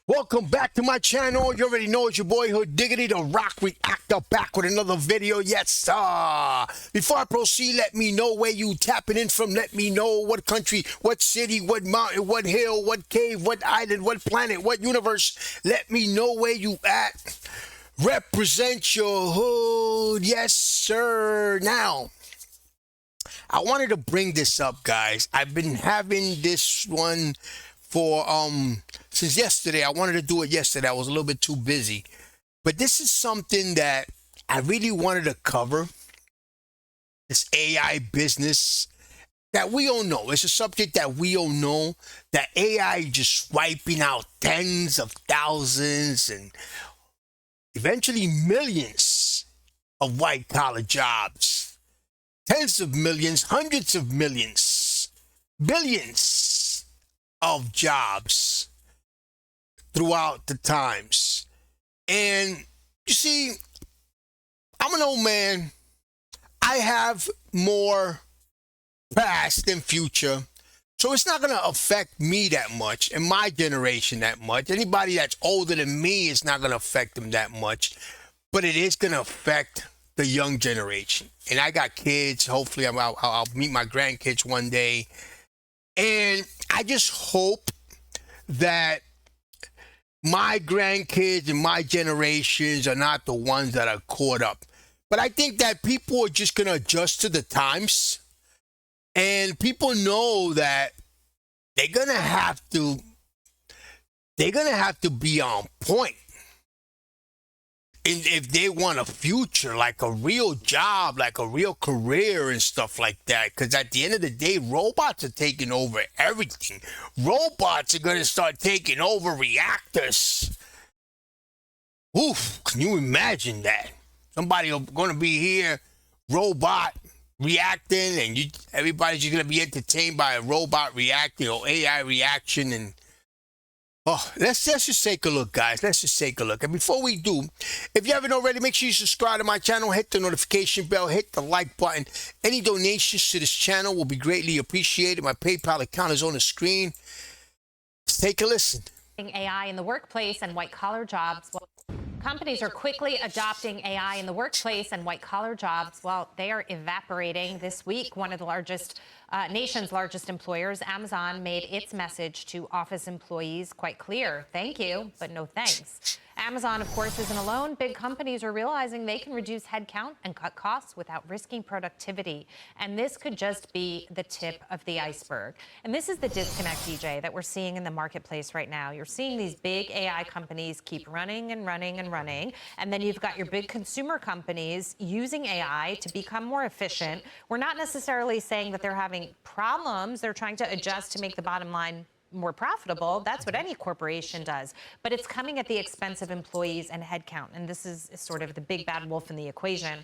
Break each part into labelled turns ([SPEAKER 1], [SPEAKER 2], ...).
[SPEAKER 1] Welcome back to my channel. You already know it's your boy Hood Diggity, the Rock Reactor, back with another video. Yes, sir. Before I proceed, let me know where you tapping in from. Let me know what country, what city, what mountain, what hill, what cave, what island, what planet, what universe. Let me know where you at. Represent your hood. Yes, sir. Now, I wanted to bring this up, guys. I've been having this one for since yesterday. I wanted to do it yesterday. I was a little bit too busy. But this is something that I really wanted to cover. This AI business that we all know. It's a subject that we all know, that AI just wiping out tens of thousands and eventually millions of white collar jobs. Tens of millions, hundreds of millions, billions of jobs throughout the times. And you see, I'm an old man. I have more past than future. So it's not going to affect me that much and my generation that much. Anybody that's older than me, it's not going to affect them that much. But it is going to affect the young generation. And I got kids. Hopefully I'll meet my grandkids one day. And I just hope that my grandkids and my generations are not the ones that are caught up. But I think that people are just going to adjust to the times. And people know that they're going to have to be on point. And if they want a future, like a real job, like a real career and stuff like that. Because at the end of the day, robots are taking over everything. Robots are going to start taking over reactors. Oof, can you imagine that? Somebody going to be here, robot reacting, and everybody's just going to be entertained by a robot reacting or AI reaction. And let's just take a look, guys. Let's just take a look. And before we do, if you haven't already, make sure you subscribe to my channel, hit the notification bell, hit the like button. Any donations to this channel will be greatly appreciated. My PayPal account is on the screen. Let's take a listen.
[SPEAKER 2] AI in the workplace and white-collar jobs. Companies are quickly adopting AI in the workplace and white-collar jobs. Well, they are evaporating. This week, one of the nation's largest employers, Amazon, made its message to office employees quite clear. Thank you, but no thanks. Amazon, of course, isn't alone. Big companies are realizing they can reduce headcount and cut costs without risking productivity. And this could just be the tip of the iceberg. And this is the disconnect, DJ, that we're seeing in the marketplace right now. You're seeing these big AI companies keep running and running and running. And then you've got your big consumer companies using AI to become more efficient. We're not necessarily saying that they're having problems. They're trying to adjust to make the bottom line more profitable. That's what any corporation does. But it's coming at the expense of employees and headcount. And this is sort of the big bad wolf in the equation.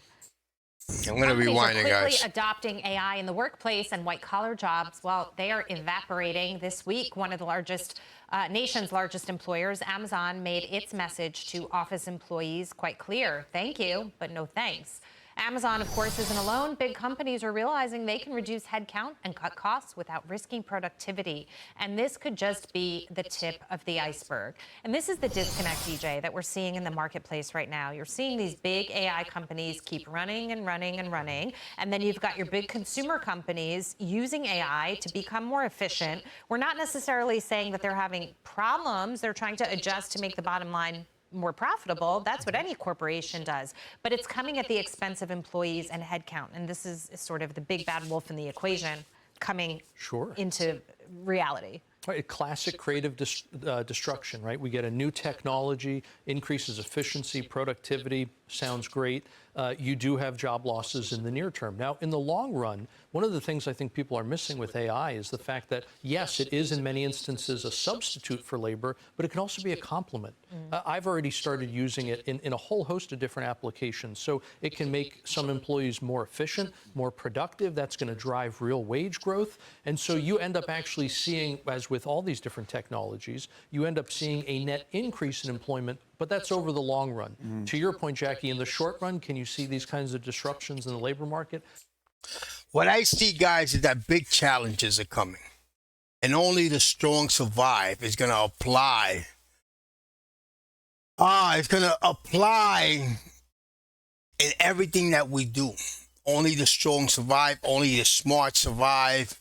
[SPEAKER 1] I'm going to rewind it, guys.
[SPEAKER 2] Quickly adopting AI in the workplace and white-collar jobs. Well, they are evaporating. This week, one of the nation's largest employers, Amazon, made its message to office employees quite clear. Thank you, but no thanks. Amazon, of course, isn't alone. Big companies are realizing they can reduce headcount and cut costs without risking productivity. And this could just be the tip of the iceberg. And this is the disconnect, DJ, that we're seeing in the marketplace right now. You're seeing these big AI companies keep running and running and running. And then you've got your big consumer companies using AI to become more efficient. We're not necessarily saying that they're having problems. They're trying to adjust to make the bottom line more profitable. That's what any corporation does. But it's coming at the expense of employees and headcount. And this is sort of the big bad wolf in the equation coming into reality.
[SPEAKER 3] Right, classic creative destruction, right? We get a new technology, increases efficiency, productivity, sounds great. You do have job losses in the near term. Now, in the long run, one of the things I think people are missing with AI is the fact that, yes, it is in many instances a substitute for labor, but it can also be a complement. I've already started using it in a whole host of different applications. So it can make some employees more efficient, more productive. That's going to drive real wage growth. And so you end up actually seeing, as with all these different technologies, you end up seeing a net increase in employment, but that's over the long run. To your point, Jackie, in the short run, can you see these kinds of disruptions in the labor market?
[SPEAKER 1] What I see, guys, is that big challenges are coming. And only the strong survive is going to apply It's gonna apply in everything that we do. Only the strong survive. Only the smart survive.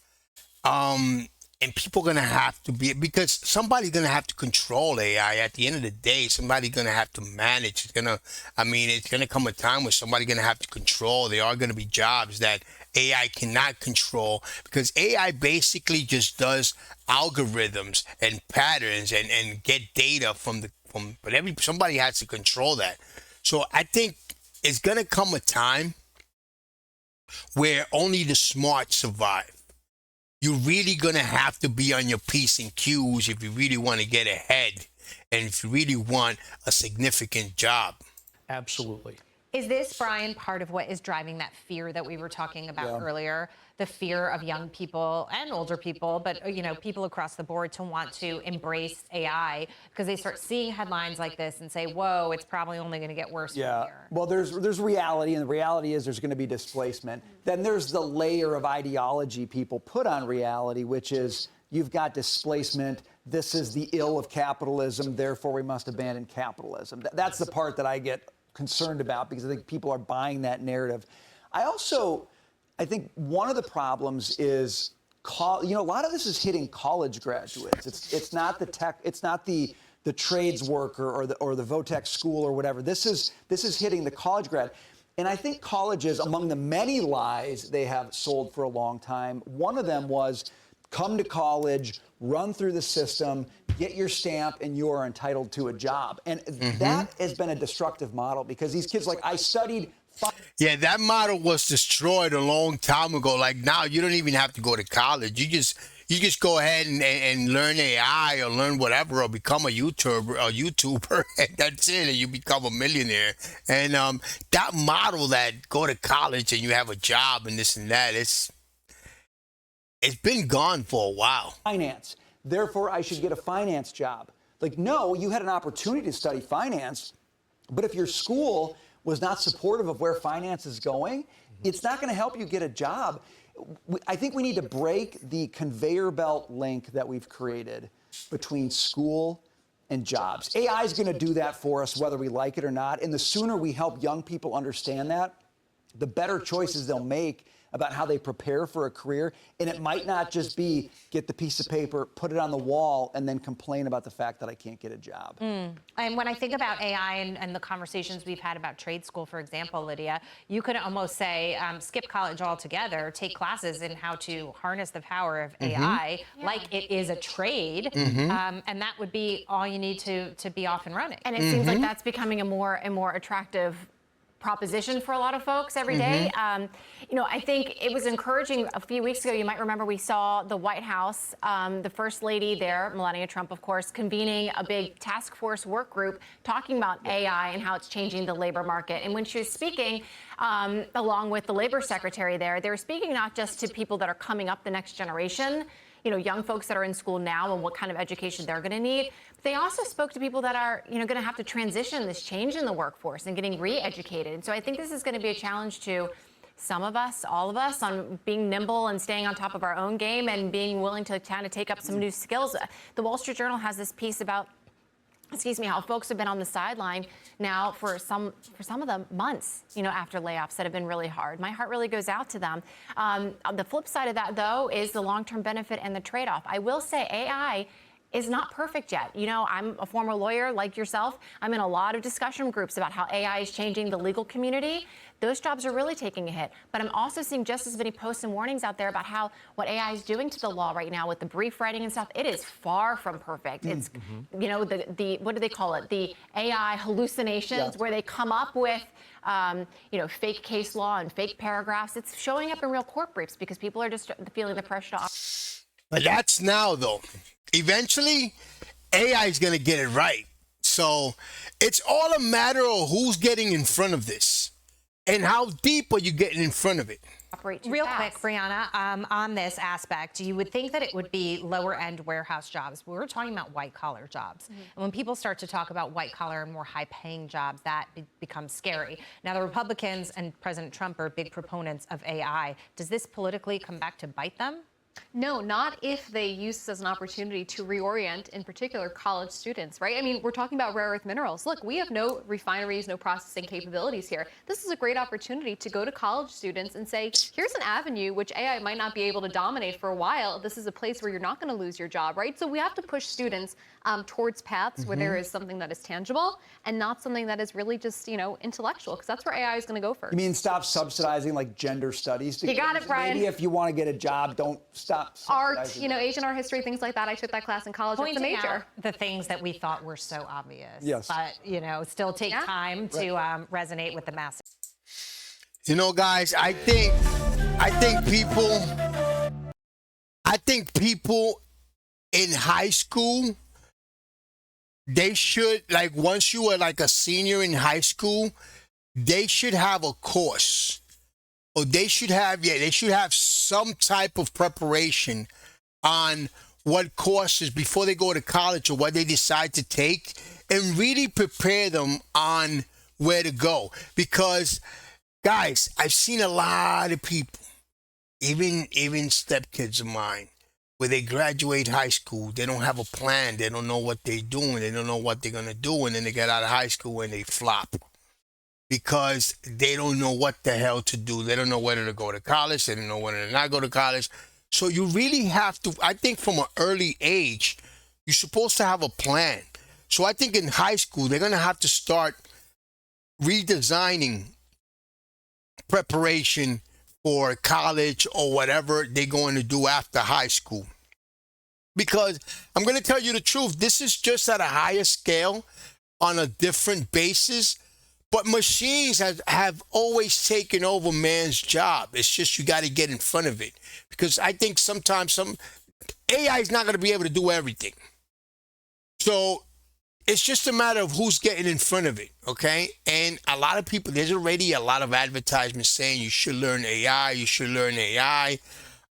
[SPEAKER 1] And people gonna have to be, because somebody's gonna have to control AI. At the end of the day, somebody's gonna have to manage. It's gonna come a time where somebody's gonna have to control. There are gonna be jobs that AI cannot control, because AI basically just does algorithms and patterns and get data but somebody has to control that. So I think it's gonna come a time where only the smart survive. You're really going to have to be on your P's and Q's if you really want to get ahead and if you really want a significant job.
[SPEAKER 3] Absolutely.
[SPEAKER 2] Is this, Brian, part of what is driving that fear that we were talking about earlier? The fear of young people and older people, but people across the board, to want to embrace AI because they start seeing headlines like this and say, whoa, it's probably only going to get worse from here.
[SPEAKER 4] Well, there's reality, and the reality is there's going to be displacement. Then there's the layer of ideology people put on reality, which is you've got displacement. This is the ill of capitalism, therefore we must abandon capitalism. That's the part that I get concerned about, because I think people are buying that narrative. I think one of the problems is, a lot of this is hitting college graduates. It's not the tech, it's not the trades worker or the Votech school or whatever. This is hitting the college grad. And I think colleges, among the many lies they have sold for a long time, one of them was come to college, run through the system, get your stamp, and you are entitled to a job. And that has been a destructive model, because these kids, I studied.
[SPEAKER 1] Yeah, that model was destroyed a long time ago. Now, you don't even have to go to college. You just go ahead and learn AI or learn whatever, or become a YouTuber, and that's it, and you become a millionaire. And that model, that go to college and you have a job and this and that, it's been gone for a while.
[SPEAKER 4] Finance. Therefore, I should get a finance job. No, you had an opportunity to study finance, but if your school was not supportive of where finance is going, it's not going to help you get a job. I think we need to break the conveyor belt link that we've created between school and jobs. AI is going to do that for us, whether we like it or not. And the sooner we help young people understand that, the better choices they'll make about how they prepare for a career. And it might not just be get the piece of paper, put it on the wall, and then complain about the fact that I can't get a job.
[SPEAKER 2] And when I think about AI and the conversations we've had about trade school, for example, Lydia, you could almost say skip college altogether, take classes in how to harness the power of AI like it is a trade, and that would be all you need to be off and running.
[SPEAKER 5] And it seems like that's becoming a more attractive proposition for a lot of folks every day. I think it was encouraging a few weeks ago. You might remember we saw the White House, the First Lady there, Melania Trump, of course, convening a big task force work group talking about AI and how it's changing the labor market. And when she was speaking, along with the labor secretary there, they were speaking not just to people that are coming up the next generation, young folks that are in school now and what kind of education they're going to need. But they also spoke to people that are, going to have to transition this change in the workforce and getting re-educated. And so I think this is going to be a challenge to some of us, all of us, on being nimble and staying on top of our own game and being willing to kind of take up some new skills. The Wall Street Journal has this piece about how folks have been on the sideline now for some of them months, after layoffs that have been really hard. My heart really goes out to them. The flip side of that, though, is the long-term benefit and the trade-off. I will say AI is not perfect yet. I'm a former lawyer like yourself. I'm in a lot of discussion groups about how AI is changing the legal community. Those jobs are really taking a hit. But I'm also seeing just as many posts and warnings out there about what AI is doing to the law right now with the brief writing and stuff. It is far from perfect. It's, the what do they call it? The AI hallucinations where they come up with, fake case law and fake paragraphs. It's showing up in real court briefs because people are just feeling the pressure to.
[SPEAKER 1] But that's now, though. Eventually, AI is going to get it right. So it's all a matter of who's getting in front of this and how deep are you getting in front of it.
[SPEAKER 2] Real quick, Brianna, on this aspect, you would think that it would be lower-end warehouse jobs. We're talking about white-collar jobs. And when people start to talk about white-collar and more high-paying jobs, that becomes scary. Now, the Republicans and President Trump are big proponents of AI. Does this politically come back to bite them?
[SPEAKER 6] No, not if they use this as an opportunity to reorient, in particular, college students, right? I mean, we're talking about rare earth minerals. Look, we have no refineries, no processing capabilities here. This is a great opportunity to go to college students and say, here's an avenue which AI might not be able to dominate for a while. This is a place where you're not going to lose your job, right? So we have to push students towards paths where there is something that is tangible and not something that is really just, intellectual, because that's where AI is going to go first.
[SPEAKER 4] You mean stop subsidizing like gender studies degrees?
[SPEAKER 5] You got it, Brian.
[SPEAKER 4] Maybe if you want to get a job, don't stop
[SPEAKER 6] Art,
[SPEAKER 4] subsidizing
[SPEAKER 6] Asian art history, things like that. I took that class in college. It's a
[SPEAKER 2] Pointing
[SPEAKER 6] major.
[SPEAKER 2] out the things that we thought were so obvious,
[SPEAKER 4] Yes.
[SPEAKER 2] but still take time to resonate with the masses.
[SPEAKER 1] Guys, I think people in high school, they should, like, once you are like a senior in high school, they should have a course, or they should have some type of preparation on what courses before they go to college or what they decide to take, and really prepare them on where to go. Because, guys, I've seen a lot of people, even stepkids of mine, where they graduate high school, they don't have a plan, they don't know what they're doing, they don't know what they're gonna do, and then they get out of high school and they flop. Because they don't know what the hell to do. They don't know whether to go to college, they don't know whether to not go to college. So you really have to, I think from an early age, you're supposed to have a plan. So I think in high school, they're gonna have to start redesigning preparation for college or whatever they're going to do after high school. Because I'm going to tell you the truth, this is just at a higher scale on a different basis, but machines have always taken over man's job. It's just you got to get in front of it. Because I think sometimes AI is not going to be able to do everything. So it's just a matter of who's getting in front of it, okay? And a lot of people, there's already a lot of advertisements saying you should learn AI, you should learn AI.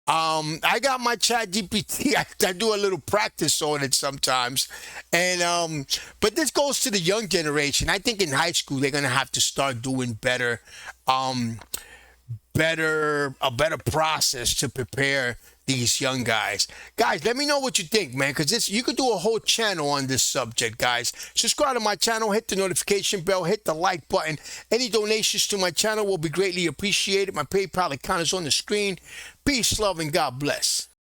[SPEAKER 1] I got my chat GPT. I do a little practice on it sometimes. And but this goes to the young generation. I think in high school, they're going to have to start doing better, a better process to prepare these young guys. Guys, let me know what you think, man, because you could do a whole channel on this subject, guys. Subscribe to my channel, hit the notification bell, hit the like button. Any donations to my channel will be greatly appreciated. My PayPal account is on the screen. Peace, love, and God bless.